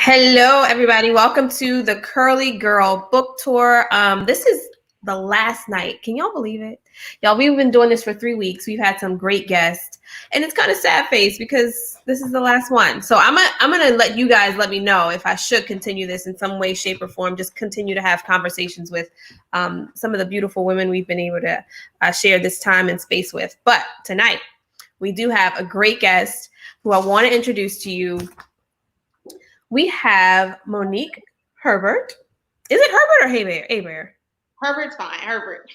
Hello, everybody. Welcome to the Curly Girl book tour. This is the last night. Can y'all believe it? Y'all, we've been doing this for 3 weeks. We've had some great guests, and it's kind of sad face because this is the last one. So I'm gonna let you guys let me know if I should continue this in some way, shape, or form. Just continue to have conversations with some of the beautiful women we've been able to share this time and space with. But tonight we do have a great guest who I want to introduce to you. We have Monique Herbert. Is it Herbert or Hebert? Herbert's fine. Herbert.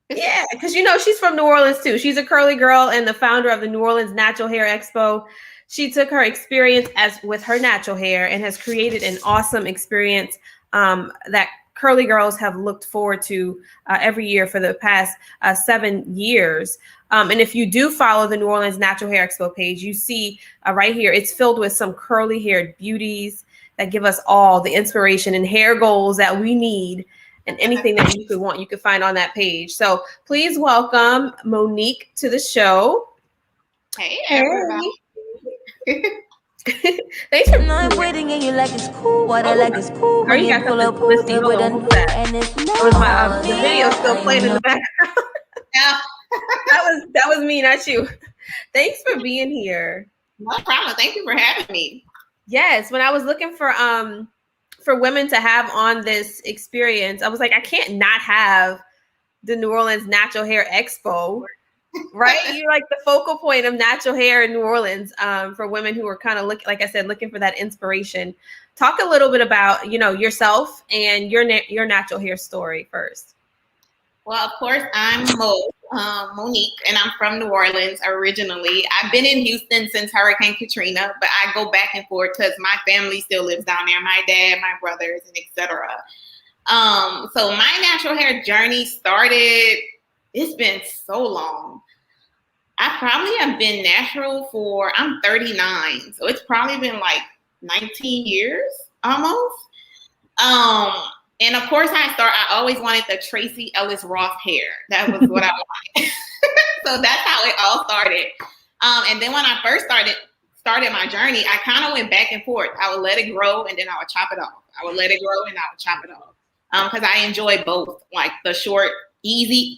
Yeah, because she's from New Orleans too. She's a curly girl and the founder of the New Orleans Natural Hair Expo. She took her experience with her natural hair and has created an awesome experience that curly girls have looked forward to every year for the past 7 years. And if you do follow the New Orleans Natural Hair Expo page, you see right here, it's filled with some curly haired beauties that give us all the inspiration and hair goals that we need, and anything that you could want, you could find on that page. So please welcome Monique to the show. Hey, everybody. Thanks for I'm waiting and you like it's cool. What I like is cool. Girl, you got something listening. Hold on, what's that? It was my the video still playing in the background. Yeah. That was me, not you. Thanks for being here. No problem. Thank you for having me. Yes, when I was looking for women to have on this experience, I was like, I can't not have the New Orleans Natural Hair Expo, right? You're like the focal point of natural hair in New Orleans for women who are kind of looking for that inspiration. Talk a little bit about yourself and your natural hair story first. Well, of course, I'm Monique, and I'm from New Orleans originally. I've been in Houston since Hurricane Katrina, but I go back and forth because my family still lives down there. My dad, my brothers, and etc. So my natural hair journey started. It's been so long. I probably have been natural I'm 39, so it's probably been like 19 years almost. And of course, I always wanted the Tracy Ellis Ross hair. That was what I wanted. So that's how it all started. And then when I first started my journey, I kind of went back and forth. I would let it grow and then I would chop it off. I would let it grow and I would chop it off. Because I enjoy both, like the short, easy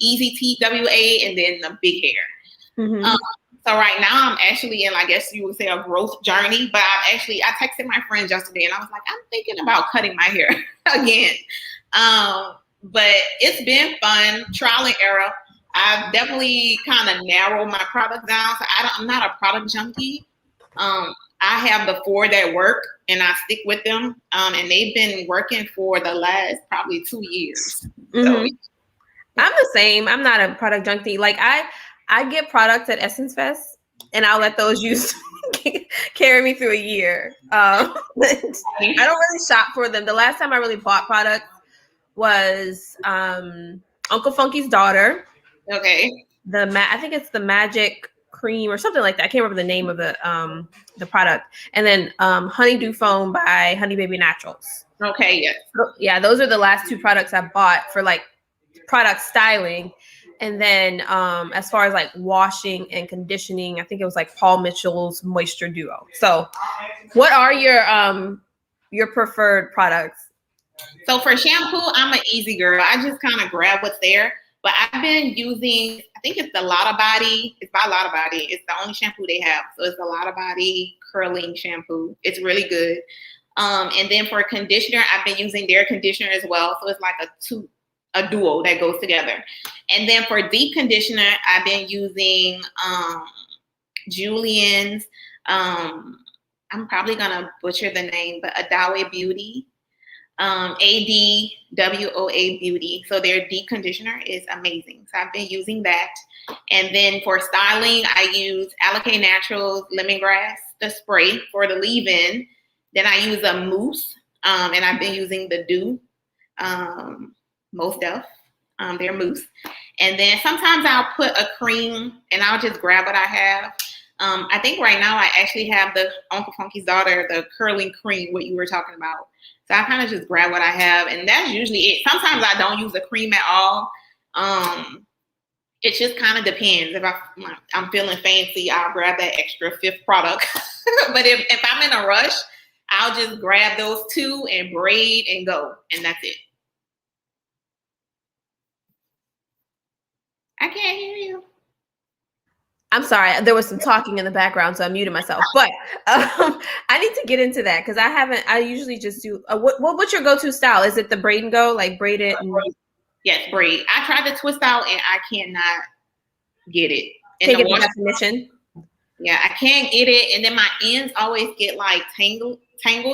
TWA and then the big hair. Mm-hmm. So right now I'm actually in, I guess you would say, a growth journey, but I texted my friend yesterday and I was like, I'm thinking about cutting my hair again. But it's been fun, trial and error. I've definitely kind of narrowed my product down. So I'm not a product junkie. I have the 4 that work and I stick with them. And they've been working for the last probably 2 years. Mm-hmm. So I'm the same. I'm not a product junkie. Like I get products at Essence Fest, and I'll let those use carry me through a year. I don't really shop for them. The last time I really bought products was Uncle Funky's daughter. Okay. I think it's the Magic Cream or something like that. I can't remember the name of the product. And then Honeydew Foam by Honey Baby Naturals. Okay. Yes. Yeah, those are the last 2 products I bought for like product styling. And then as far as like washing and conditioning, I think it was like Paul Mitchell's Moisture Duo. So what are your preferred products? So for shampoo, I'm an easy girl. I just kind of grab what's there. But I've been using, I think it's the Lotta Body. It's by Lotta Body. It's the only shampoo they have. So it's the Lotta Body curling shampoo. It's really good. And then for conditioner, I've been using their conditioner as well. So it's like a duo that goes together. And then for deep conditioner, I've been using Julian's, I'm probably gonna butcher the name, but Adawe Beauty, ADWOA Beauty. So their deep conditioner is amazing. So I've been using that. And then for styling, I use Alakay Naturals Lemongrass, the spray for the leave-in. Then I use a mousse, and I've been using the Dew. Most Def, their mousse. And then sometimes I'll put a cream and I'll just grab what I have. I think right now I actually have the Uncle Funky's daughter, the curling cream, what you were talking about. So I kind of just grab what I have, and that's usually it. Sometimes I don't use a cream at all. It just kind of depends. If I'm feeling fancy, I'll grab that extra 5th product. But if I'm in a rush, I'll just grab those two and braid and go, and that's it. I can't hear you. I'm sorry. There was some talking in the background, so I muted myself. But I need to get into that because I usually just do. What's your go-to style? Is it the braid and go, like braid it? And... Yes, braid. I tried to twist out and I cannot get it. Can't get the definition. Yeah, I can't get it, and then my ends always get like tangled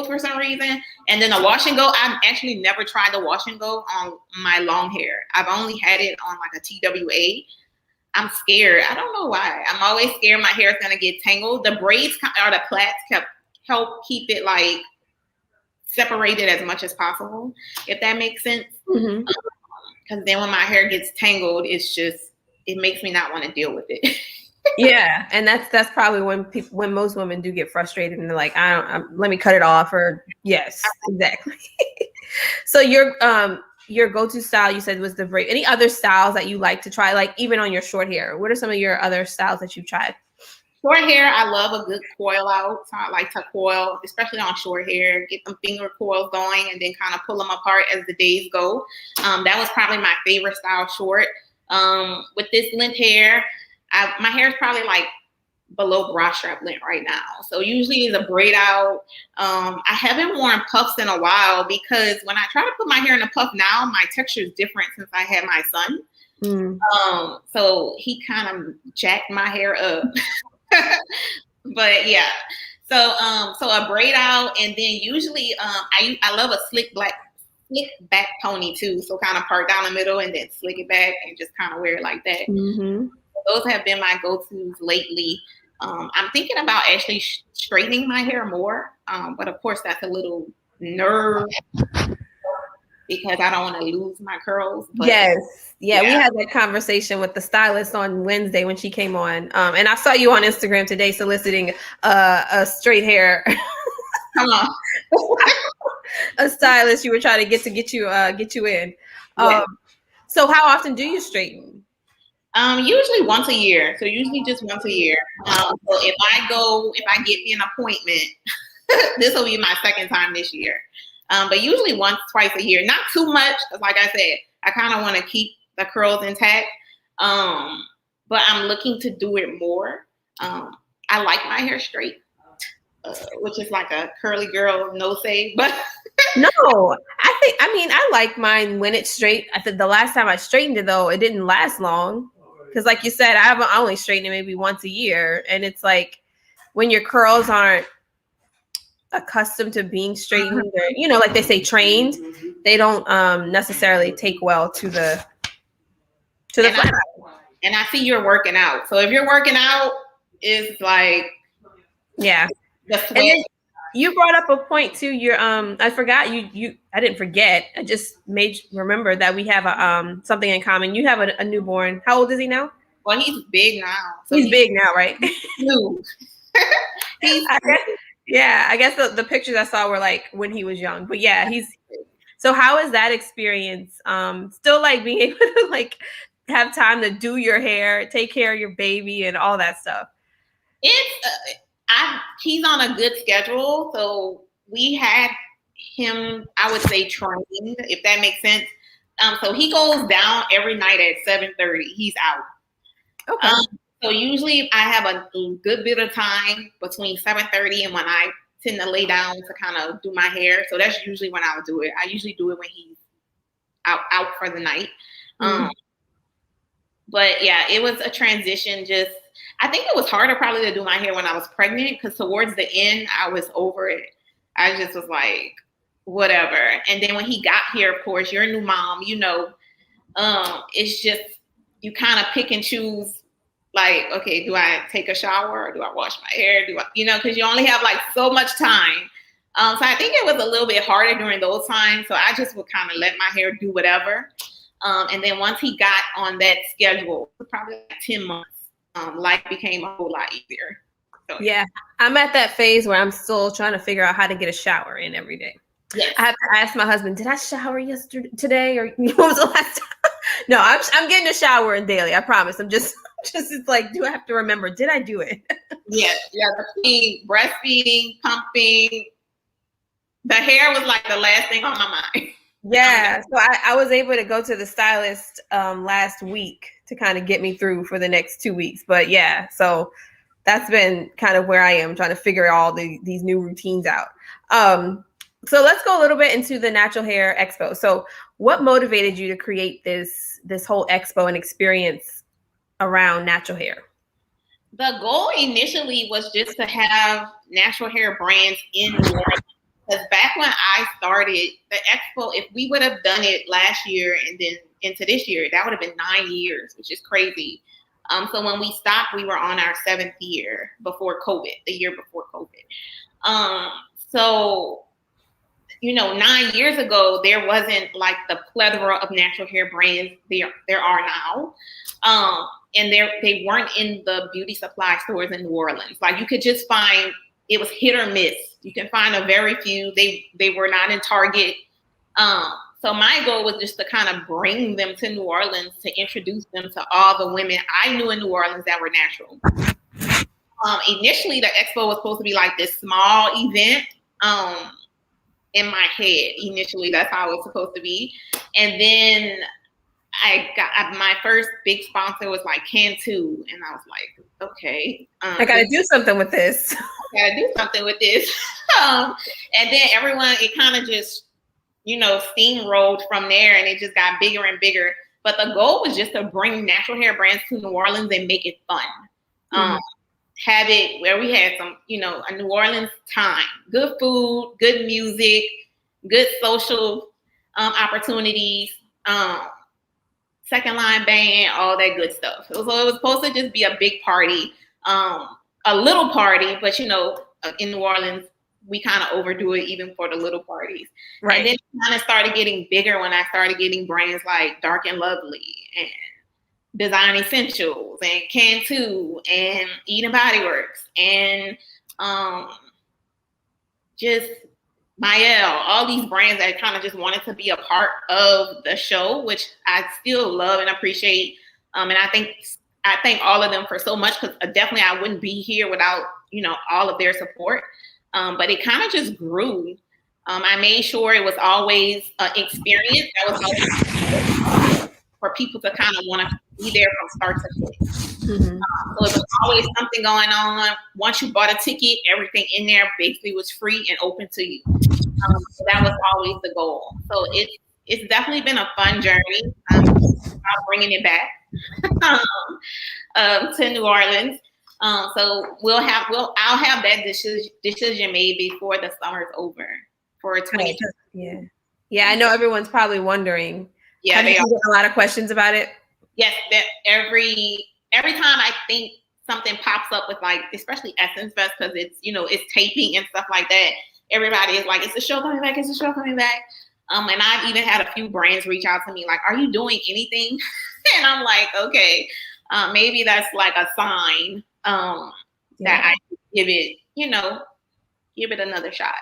for some reason. And then the wash and go, I've actually never tried the wash and go on my long hair. I've only had it on like a TWA. I'm scared. I don't know why. I'm always scared my hair is gonna get tangled. The braids or the plaits help keep it like separated as much as possible, if that makes sense. Because then when my hair gets tangled, it makes me not want to deal with it. Yeah, and that's probably when most women do get frustrated and they're like, let me cut it off. Or yes, exactly. So your go-to style, you said, was the braid. Any other styles that you like to try, like even on your short hair? What are some of your other styles that you've tried? Short hair, I love a good coil out. So I like to coil, especially on short hair, get them finger coils going and then kind of pull them apart as the days go. That was probably my favorite style short. With this length hair, my hair is probably like below bra strap length right now. So usually it's a braid out. I haven't worn puffs in a while because when I try to put my hair in a puff now, my texture is different since I had my son. So he kind of jacked my hair up. But yeah, so a braid out, and then usually I love a slick back pony too. So kind of part down the middle and then slick it back and just kind of wear it like that. Those have been my go-tos lately. I'm thinking about actually straightening my hair more, but of course that's a little nerve because I don't want to lose my curls. But yes. Yeah, we had that conversation with the stylist on Wednesday when she came on. And I saw you on Instagram today soliciting a straight hair. Come on. A stylist you were trying to get you in. So how often do you straighten? Usually once a year. So usually just once a year. So if I get an appointment, this will be my second time this year. But usually once, twice a year. Not too much, because like I said, I kind of want to keep the curls intact. But I'm looking to do it more. I like my hair straight, which is like a curly girl no say, but no, I like mine when it's straight. I think the last time I straightened it though, it didn't last long. Because like you said, I only straighten it maybe once a year. And it's like when your curls aren't accustomed to being straightened, or, like they say, trained, they don't necessarily take well to the flat. And I see you're working out. So if you're working out, it's like, yeah. The sweat. And then you brought up a point too. I forgot I didn't forget. I just made remember that we have something in common. You have a newborn. How old is he now? Well, he's big now. So he's big now, right? New. I guess the pictures I saw were like when he was young. But yeah, so how is that experience? Still like being able to like have time to do your hair, take care of your baby and all that stuff. He's on a good schedule. So we had him, I would say, trained, if that makes sense. So he goes down every night at 7:30. He's out. Okay. So usually I have a good bit of time between 7:30 and when I tend to lay down to kind of do my hair. So that's usually when I'll do it. I usually do it when he's out for the night. But yeah, it was a transition. I think it was harder probably to do my hair when I was pregnant because towards the end, I was over it. I just was like, whatever. And then when he got here, of course, you're a new mom, it's just, you kind of pick and choose, like, okay, do I take a shower or do I wash my hair? Because you only have like so much time. So I think it was a little bit harder during those times. So I just would kind of let my hair do whatever. And then once he got on that schedule, probably like 10 months, life became a whole lot easier. So, yeah, I'm at that phase where I'm still trying to figure out how to get a shower in every day. Yes. I have to ask my husband, did I shower today? Or what was the last time? No, I'm getting a shower in daily. I promise. I'm just it's like, do I have to remember? Did I do it? Yeah. Breastfeeding, pumping, The hair was like the last thing on my mind. Yeah, so I was able to go to the stylist last week to kind of get me through for the next 2 weeks. But yeah, so that's been kind of where I am trying to figure all these new routines out. So let's go a little bit into the Natural Hair Expo. So what motivated you to create this whole expo and experience around natural hair? The goal initially was just to have natural hair brands in New Orleans. Because back when I started the expo, if we would have done it last year and then into this year, that would have been 9 years, which is crazy. So when we stopped, we were on our 7th year before COVID, the year before COVID. So, 9 years ago, there wasn't like the plethora of natural hair brands there are now. And they weren't in the beauty supply stores in New Orleans. Like you could just find, it was hit or miss. You can find a very few. They were not in Target. So my goal was just to kind of bring them to New Orleans, to introduce them to all the women I knew in New Orleans that were natural. Initially, the expo was supposed to be like this small event. In my head, initially, that's how it was supposed to be. And then I got my first big sponsor was like Cantu, and I was like, okay, I got to do something with this. Gotta do something with this. And then everyone, it kind of just, steamrolled from there, and it just got bigger and bigger. But the goal was just to bring natural hair brands to New Orleans and make it fun. Have it where we had some, a New Orleans time, good food, good music, good social opportunities, second line band, all that good stuff. So it was supposed to just be a big party. A little party, but in New Orleans, we kind of overdo it even for the little parties. Right. And then it kind of started getting bigger when I started getting brands like Dark and Lovely and Design Essentials and Cantu and Eden Body Works and just Mael, all these brands that kind of just wanted to be a part of the show, which I still love and appreciate. And I thank all of them for so much, because definitely I wouldn't be here without, all of their support. But it kind of just grew. I made sure it was always an experience that was always for people to kind of want to be there from start to finish. So it was always something going on. Once you bought a ticket, everything in there basically was free and open to you. So that was always the goal. So it's definitely been a fun journey. I'm bringing it back to New Orleans. So I'll have that decision made before the summer's over for 2020. Yeah. I know everyone's probably wondering. Yeah, have you get a lot of questions about it? Yes, that every time I think something pops up with, like, especially Essence Fest, because it's it's taping and stuff like that. Everybody is like, "Is the show coming back? Is the show coming back?" And I've even had a few brands reach out to me like, "Are you doing anything?" And I'm like, "Okay, maybe that's like a sign that I give it, give it another shot."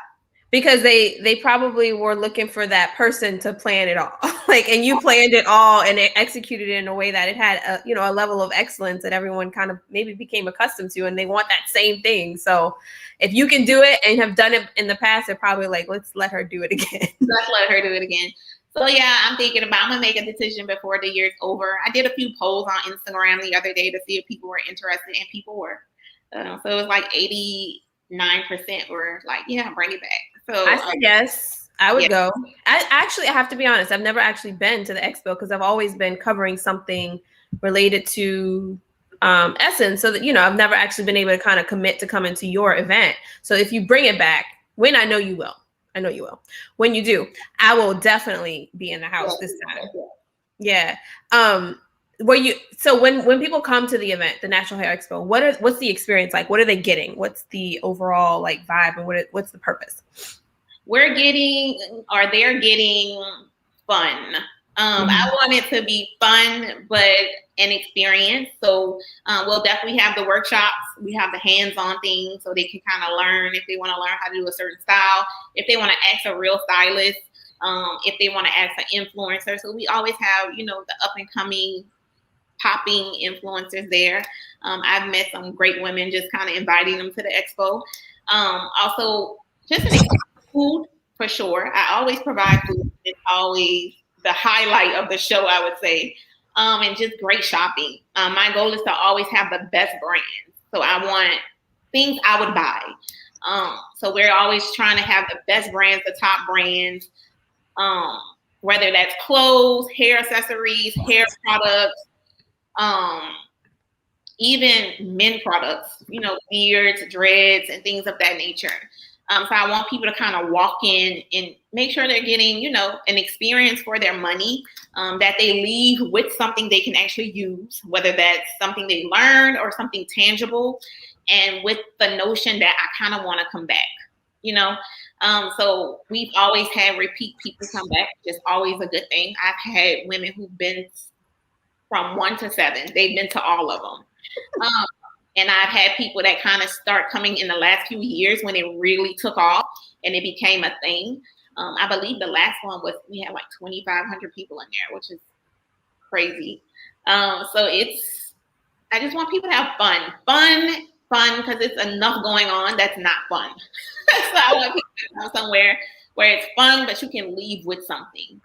Because they probably were looking for that person to plan it all, and you planned it all and it executed it in a way that it had a level of excellence that everyone kind of maybe became accustomed to, and they want that same thing. So if you can do it and have done it in the past, they're probably like, let's let her do it again. Let's let her do it again. So yeah, I'm gonna make a decision before the year's over. I did a few polls on Instagram the other day to see if people were interested, and people were. So it was like 89% were like, yeah, bring it back. So I said yes, I would go. I have to be honest, I've never actually been to the expo because I've always been covering something related to Essence. So that, I've never actually been able to kind of commit to coming to your event. So if you bring it back, when I know you will. When you do, I will definitely be in the house this time. Yeah. So when people come to the event, the Natural Hair Expo, what's the experience like? What are they getting? What's the overall vibe, and what's the purpose? They're getting fun. I want it to be fun, but an experience. So we'll definitely have the workshops. We have the hands-on things so they can kind of learn if they want to learn how to do a certain style, if they want to ask a real stylist, if they want to ask an influencer. So we always have, the up-and-coming popping influencers there. I've met some great women, just kind of inviting them to the expo. Also, just food. for sure. I always provide food. It's always the highlight of the show, I would say. And just great shopping. My goal is to always have the best brands. So I want things I would buy. So we're always trying to have the best brands, the top brands, whether that's clothes, hair accessories, hair products, even men products, beards, dreads, and things of that nature. So I want people to kind of walk in and make sure they're getting, an experience for their money, that they leave with something they can actually use, whether that's something they learned or something tangible, and with the notion that I kind of want to come back, So we've always had repeat people come back, just always a good thing. I've had women who've been from 1 to 7. They've been to all of them. And I've had people that kind of start coming in the last few years when it really took off and it became a thing. I believe the last one we had like 2,500 people in there, which is crazy. So I just want people to have fun, because it's enough going on that's not fun. So I want people to go somewhere where it's fun, but you can leave with something.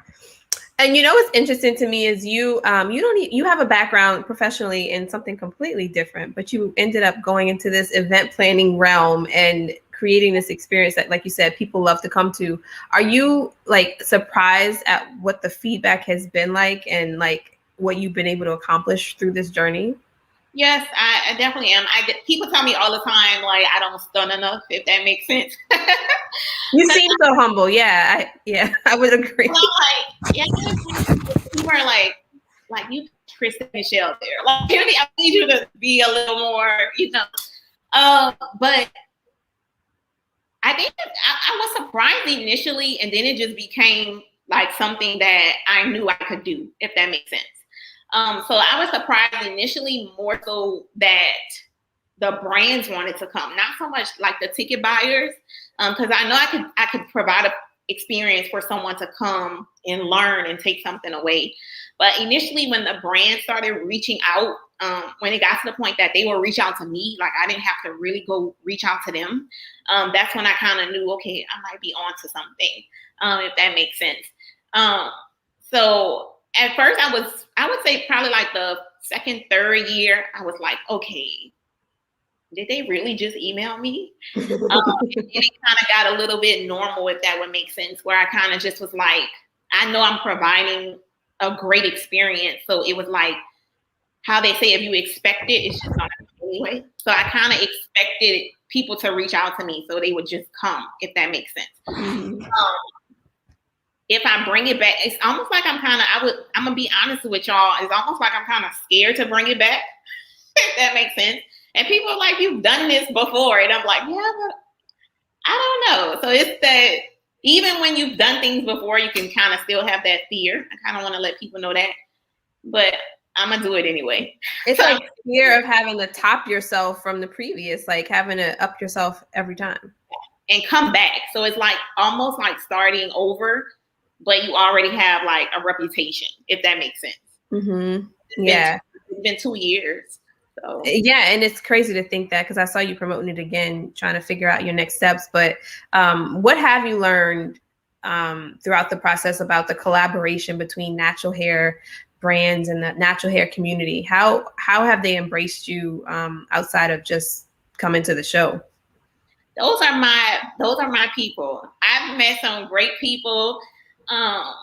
And what's interesting to me is you have a background professionally in something completely different, but you ended up going into this event planning realm and creating this experience that, like you said, people love to come to. Are you like surprised at what the feedback has been like and like what you've been able to accomplish through this journey? Yes, I definitely am. People tell me all the time, like, I don't stun enough, if that makes sense. You seem so humble. Yeah, I would agree. People are like you, Kristen Michelle there. Like, I need you to be a little more, But I think I was surprised initially, and then it just became like something that I knew I could do, if that makes sense. So I was surprised initially, more so that the brands wanted to come, not so much like the ticket buyers, because I know I could provide an experience for someone to come and learn and take something away. But initially, when the brand started reaching out, when it got to the point that they will reach out to me, like I didn't have to really go reach out to them, that's when I kind of knew, okay, I might be onto something, if that makes sense. So at first, I would say probably like the second, third year, I was like, okay, did they really just email me? And it kind of got a little bit normal, if that would make sense, where I kind of just was like, I know I'm providing a great experience. So it was like how they say, if you expect it, it's just not anyway. So I kind of expected people to reach out to me so they would just come, if that makes sense. Mm-hmm. If I bring it back, it's almost like I'm gonna be honest with y'all, it's almost like I'm kind of scared to bring it back, if that makes sense. And people are like, you've done this before. And I'm like, yeah, but I don't know. So it's that even when you've done things before, you can kind of still have that fear. I kind of want to let people know that, but I'm gonna do it anyway. It's like fear of having to top yourself from the previous, like having to up yourself every time. And come back. So it's like almost like starting over, but you already have like a reputation, if that makes sense. Mm-hmm. It's been 2 years. So. Yeah, and it's crazy to think that, because I saw you promoting it again, trying to figure out your next steps. But what have you learned throughout the process about the collaboration between natural hair brands and the natural hair community? How have they embraced you outside of just coming to the show? Those are my people. I've met some great people, and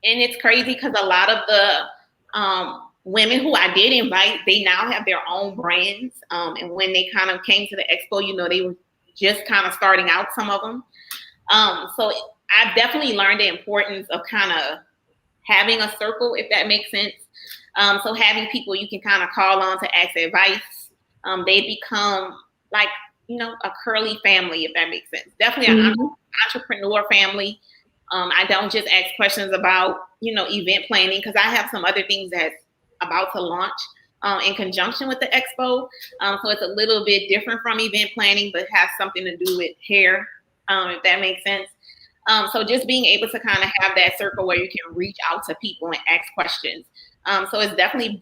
it's crazy because a lot of the women who I did invite, they now have their own brands. And when they kind of came to the expo, they were just kind of starting out, some of them. So I've definitely learned the importance of kind of having a circle, if that makes sense. So having people you can kind of call on to ask advice. They become like, a curly family, if that makes sense. Definitely an entrepreneur family. I don't just ask questions about, event planning, because I have some other things that's about to launch in conjunction with the expo. So it's a little bit different from event planning, but has something to do with hair, if that makes sense. So just being able to kind of have that circle where you can reach out to people and ask questions. So it's definitely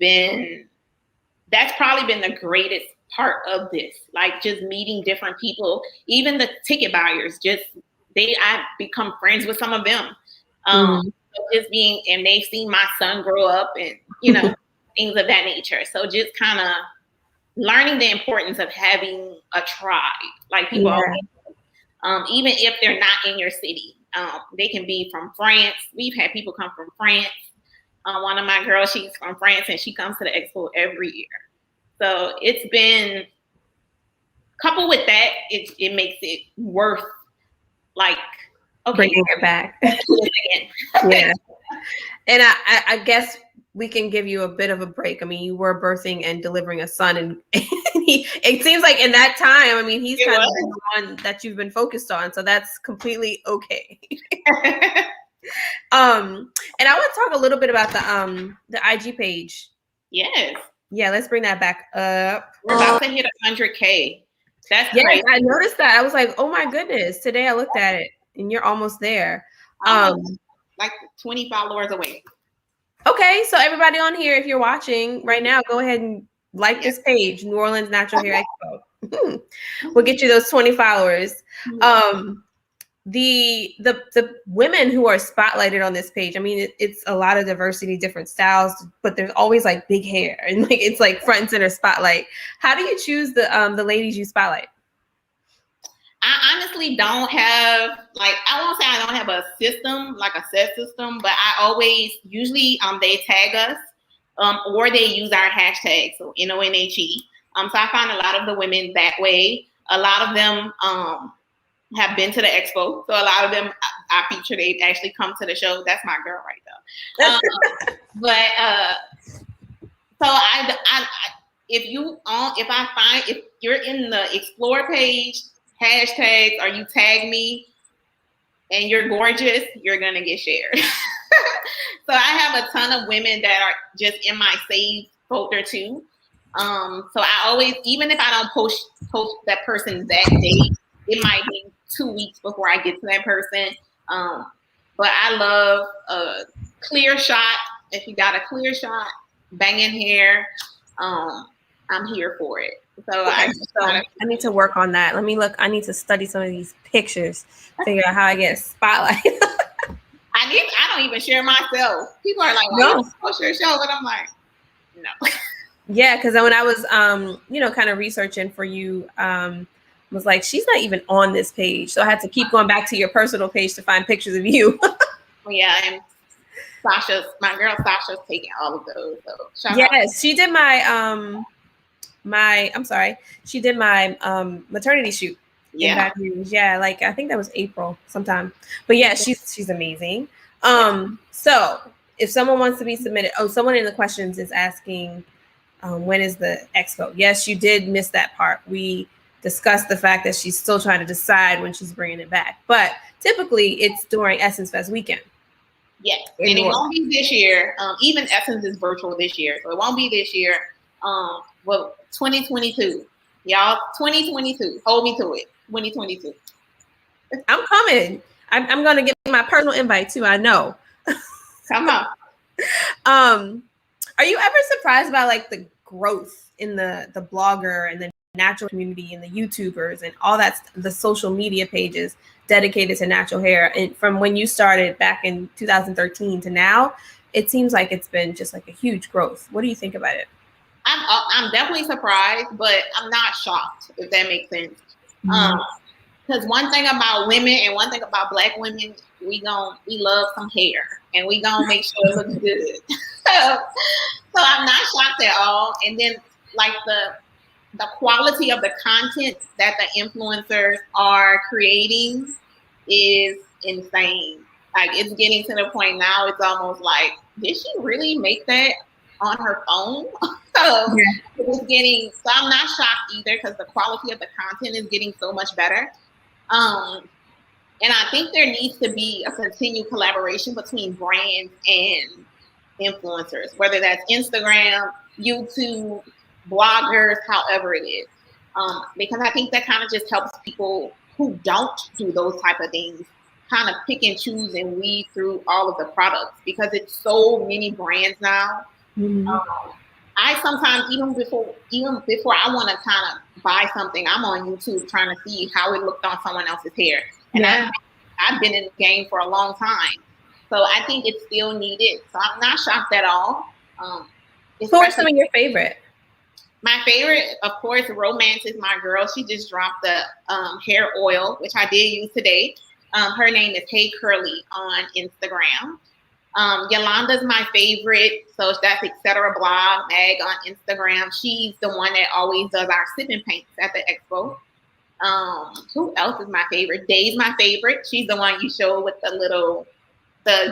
that's probably been the greatest part of this, like just meeting different people, even the ticket buyers, just I become friends with some of them. So just being, and they've seen my son grow up and, you know, things of that nature. So just kind of learning the importance of having a tribe, like people always, even if they're not in your city. They can be from France. We've had people come from France. One of my girls, she's from France, and she comes to the expo every year. So it's been, coupled with that, it makes it worth, like, okay, bringing it back. Yeah. And I guess we can give you a bit of a break. I mean, you were birthing and delivering a son, and it seems like in that time, I mean, he's kind of been the one that you've been focused on. So that's completely okay. And I want to talk a little bit about the IG page. Yes. Yeah, let's bring that back up. We're about to hit 100K. That's crazy. I noticed that. I was like, oh my goodness. Today I looked at it and you're almost there. Like 20 followers away. Okay, so everybody on here, if you're watching right now, go ahead and like this page, New Orleans Natural Hair Expo. We'll get you those 20 followers. The women who are spotlighted on this page, I mean, it's a lot of diversity, different styles, but there's always like big hair and like it's like front and center spotlight. How do you choose the ladies you spotlight? I honestly don't have, like, I won't say I don't have a system, like a set system, but I always, usually they tag us or they use our hashtag, so NONHE. So I find a lot of the women that way. A lot of them have been to the expo. So a lot of them I feature, they've actually come to the show. That's my girl right there. So if you're in the explore page, hashtags, or you tag me and you're gorgeous, you're going to get shared. So I have a ton of women that are just in my save folder too. So I always, even if I don't post that person that day, it might be 2 weeks before I get to that person. But I love a clear shot. If you got a clear shot, banging hair, I'm here for it. So I need to work on that. Let me look. I need to study some of these pictures, figure out how I get spotlighted. I don't even share myself. People are like, "Well, you post your show," but I'm like, no. Yeah, because when I was, kind of researching for you, was like, she's not even on this page, so I had to keep going back to your personal page to find pictures of you. Yeah, and my girl Sasha's taking all of those. So yes, she did my she did my maternity shoot. Yeah. Yeah, like I think that was April sometime. But yeah, she's amazing. So if someone wants to be submitted, someone in the questions is asking, when is the expo? Yes, you did miss that part. We discussed the fact that she's still trying to decide when she's bringing it back, but typically it's during Essence Fest weekend. Yes, and it won't be this year. Even Essence is virtual this year, so it won't be this year. Well, 2022, y'all, 2022. Hold me to it. 2022. I'm coming. I'm gonna get my personal invite too. I know. Come on. Are you ever surprised by like the growth in the blogger and the natural community and the YouTubers and all that, the social media pages dedicated to natural hair, and from when you started back in 2013 to now, it seems like it's been just like a huge growth. What do you think about it? I'm definitely surprised, but I'm not shocked, if that makes sense. Because one thing about women and one thing about Black women, we love some hair and we gonna make sure it looks good. So I'm not shocked at all. And then like the quality of the content that the influencers are creating is insane. Like it's getting to the point now, it's almost like, did she really make that on her phone? So I'm not shocked either, because the quality of the content is getting so much better. And I think there needs to be a continued collaboration between brands and influencers, whether that's Instagram, YouTube, bloggers, however it is. Because I think that kind of just helps people who don't do those type of things kind of pick and choose and weed through all of the products, because it's so many brands now. I sometimes, even before I want to kind of buy something, I'm on YouTube trying to see how it looked on someone else's hair. And I've been in the game for a long time. So I think it's still needed. So I'm not shocked at all. Who are some of your favorite? My favorite, of course, Romance is my girl. She just dropped the hair oil, which I did use today. Her name is Hey Curly on Instagram. Yolanda's my favorite. So that's Etc. Blog Mag on Instagram. She's the one that always does our sipping paints at the expo. Who else is my favorite? Day's my favorite. She's the one you showed with the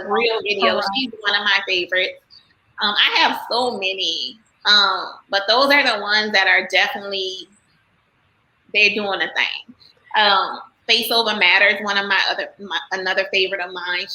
real video. She's one of my favorites. I have so many. But those are the ones that are definitely, they're doing a thing. Face Over Matters, another favorite of mine.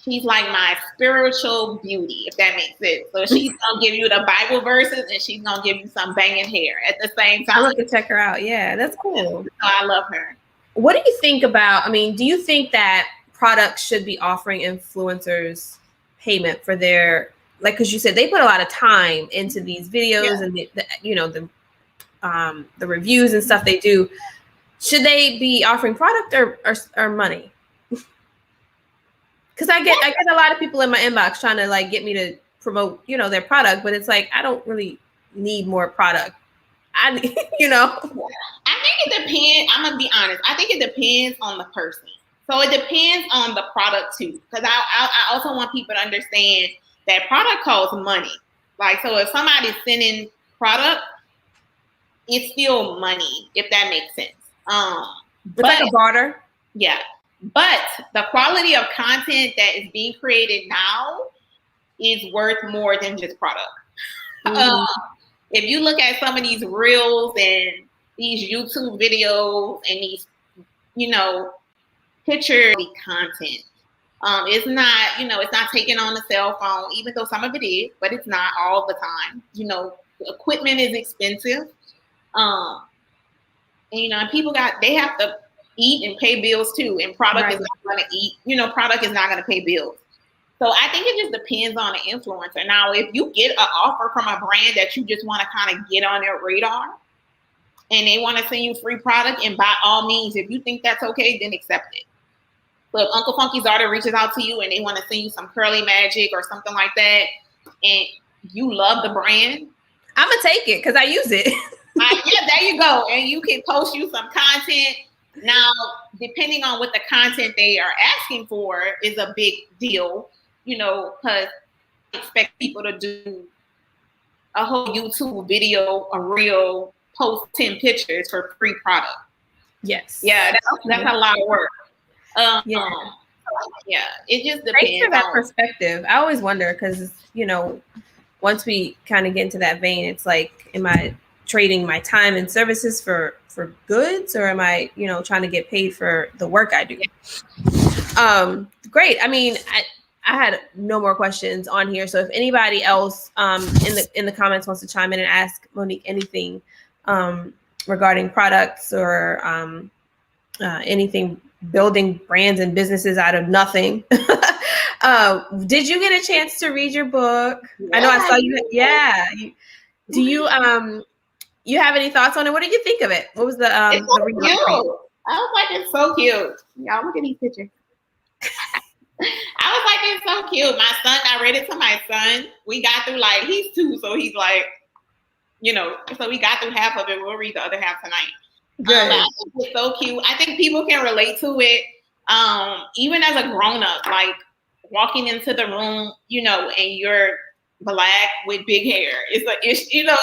She's like my spiritual beauty, if that makes sense. So she's gonna give you the Bible verses and she's gonna give you some banging hair at the same time. I'll have to check her out. Yeah, that's cool. So I love her. What do you think about, do you think that products should be offering influencers payment for their, like, because you said they put a lot of time into these videos and the reviews and stuff they do. Should they be offering product or money? Because I get a lot of people in my inbox trying to like get me to promote, their product, but it's like I don't really need more product. I think it depends. I'm gonna be honest. I think it depends on the person. So it depends on the product too. Because I also want people to understand that product costs money. Like, so if somebody's sending product, it's still money, if that makes sense. It's like a barter. Yeah. But the quality of content that is being created now is worth more than just product. Mm-hmm. If you look at some of these reels and these YouTube videos and these, picture content, it's not taken on the cell phone, even though some of it is, but it's not all the time. The equipment is expensive. And people they have to eat and pay bills too. And product is not going to eat, product is not going to pay bills. So I think it just depends on the influencer. Now, if you get an offer from a brand that you just want to kind of get on their radar and they want to send you free product, and by all means, if you think that's okay, then accept it. So if Uncle Funky's daughter reaches out to you and they want to send you some curly magic or something like that, and you love the brand, I'm going to take it because I use it. Yeah, there you go. And you can post you some content. Now, depending on what the content they are asking for is a big deal, because I expect people to do a whole YouTube video, a reel, post 10 pictures for free product. Yes. Yeah, that's a lot of work. Yeah, it just depends. Thanks for that perspective. I always wonder because, once we kind of get into that vein, it's like, am I trading my time and services for goods, or am I, trying to get paid for the work I do? Great. I had no more questions on here. So if anybody else in the comments wants to chime in and ask Monique anything regarding products or anything building brands and businesses out of nothing. Did you get a chance to read your book? Yeah, I know I saw you. Yeah. Do you you have any thoughts on it? What did you think of it? What was the it's so read? Cute. I was like, it's so cute. Y'all look at these pictures. I was like, it's so cute. My son, I read it to my son. We got through he's 2, so he's like, so we got through half of it. We'll read the other half tonight. Good. I think it's so cute. I think people can relate to it. Even as a grown-up, like walking into the room, and you're Black with big hair.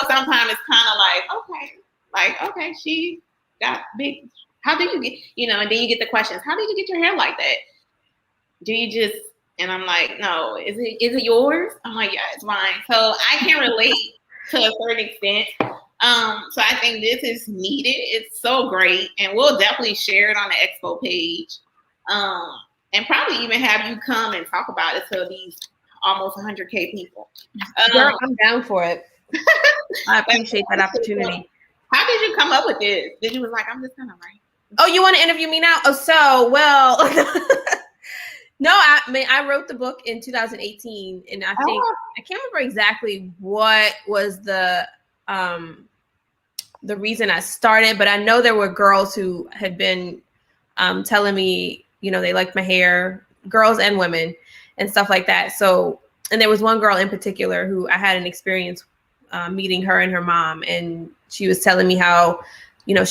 Sometimes it's kind of okay, she got big. How do you get, and then you get the questions. How did you get your hair like that? Do you just, and I'm like, no, is it yours? I'm like, yeah, it's mine. So I can relate to a certain extent. So I think this is needed. It's so great. And we'll definitely share it on the expo page. And probably even have you come and talk about it to these almost 100K people. Girl, I'm down for it. I appreciate that opportunity. How did you come up with this? Did you was like, I'm just gonna write? Oh, you want to interview me now? Oh, so well. No, I wrote the book in 2018, and I think I can't remember exactly what was the reason I started, but I know there were girls who had been telling me, you know, they liked my hair, girls and women and stuff like that. So, and there was one girl in particular who I had an experience meeting her and her mom. And she was telling me how, you know,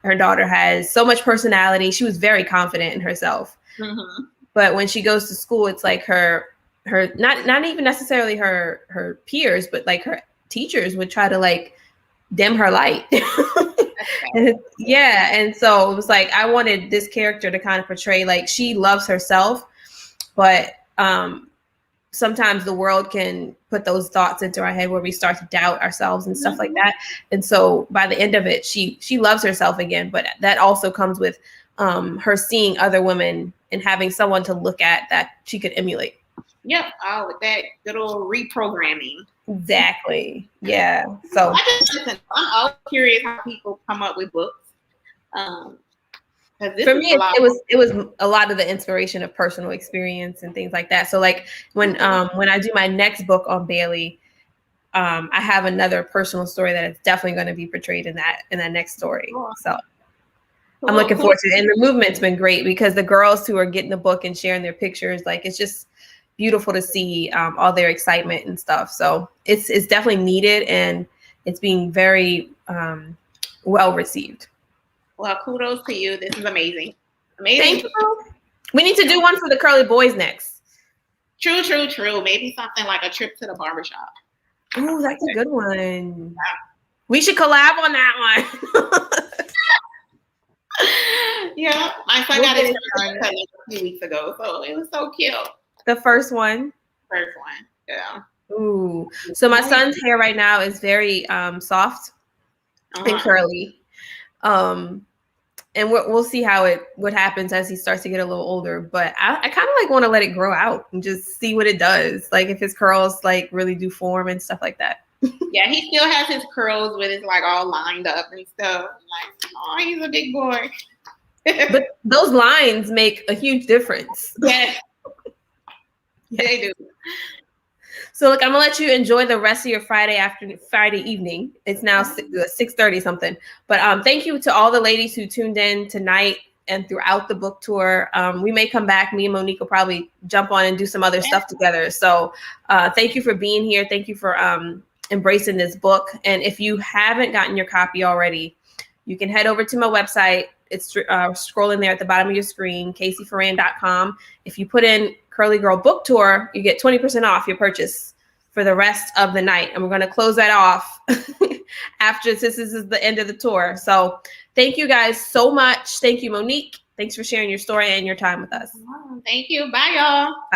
her daughter has so much personality. She was very confident in herself. Mm-hmm. But when she goes to school, it's like her not even necessarily her peers, but like her teachers would try to like dim her light. And so it was like I wanted this character to kind of portray like she loves herself, but sometimes the world can put those thoughts into our head where we start to doubt ourselves and stuff like that. And so by the end of it, she loves herself again, but that also comes with her seeing other women and having someone to look at that she could emulate. Yep. Oh, with that good old reprogramming. Exactly. Yeah. So I'm always curious how people come up with books. For me, it was a lot of the inspiration of personal experience and things like that. So like when I do my next book on Bailey, I have another personal story that is definitely going to be portrayed in that next story. So I'm looking forward to it. And the movement's been great because the girls who are getting the book and sharing their pictures, like it's just beautiful to see all their excitement and stuff. So it's definitely needed and it's being very well received. Well, kudos to you. This is amazing. Amazing. Thank you. We need to do one for the curly boys next. True. Maybe something like a trip to the barbershop. Oh, that's a good one. Yeah. We should collab on that one. Yeah. My son got his haircut a few weeks ago, so it was so cute. The first one? First one, yeah. Ooh. So my son's hair right now is very soft and curly. And we'll see what happens as he starts to get a little older. But I kind of like want to let it grow out and just see what it does. Like if his curls like really do form and stuff like that. Yeah, he still has his curls with his like all lined up and stuff. Like, oh, he's a big boy. But those lines make a huge difference. Yeah. They do. So look, I'm gonna let you enjoy the rest of your Friday evening. It's now 6:30 something. But thank you to all the ladies who tuned in tonight and throughout the book tour. We may come back. Me and Monique will probably jump on and do some other stuff together. So thank you for being here. Thank you for embracing this book. And if you haven't gotten your copy already, you can head over to my website. It's scrolling there at the bottom of your screen, CaseyFerrand.com. If you put in Curly Girl Book Tour, you get 20% off your purchase for the rest of the night. And we're going to close that off after this is the end of the tour. So thank you guys so much. Thank you, Monique. Thanks for sharing your story and your time with us. Thank you. Bye, y'all. Bye.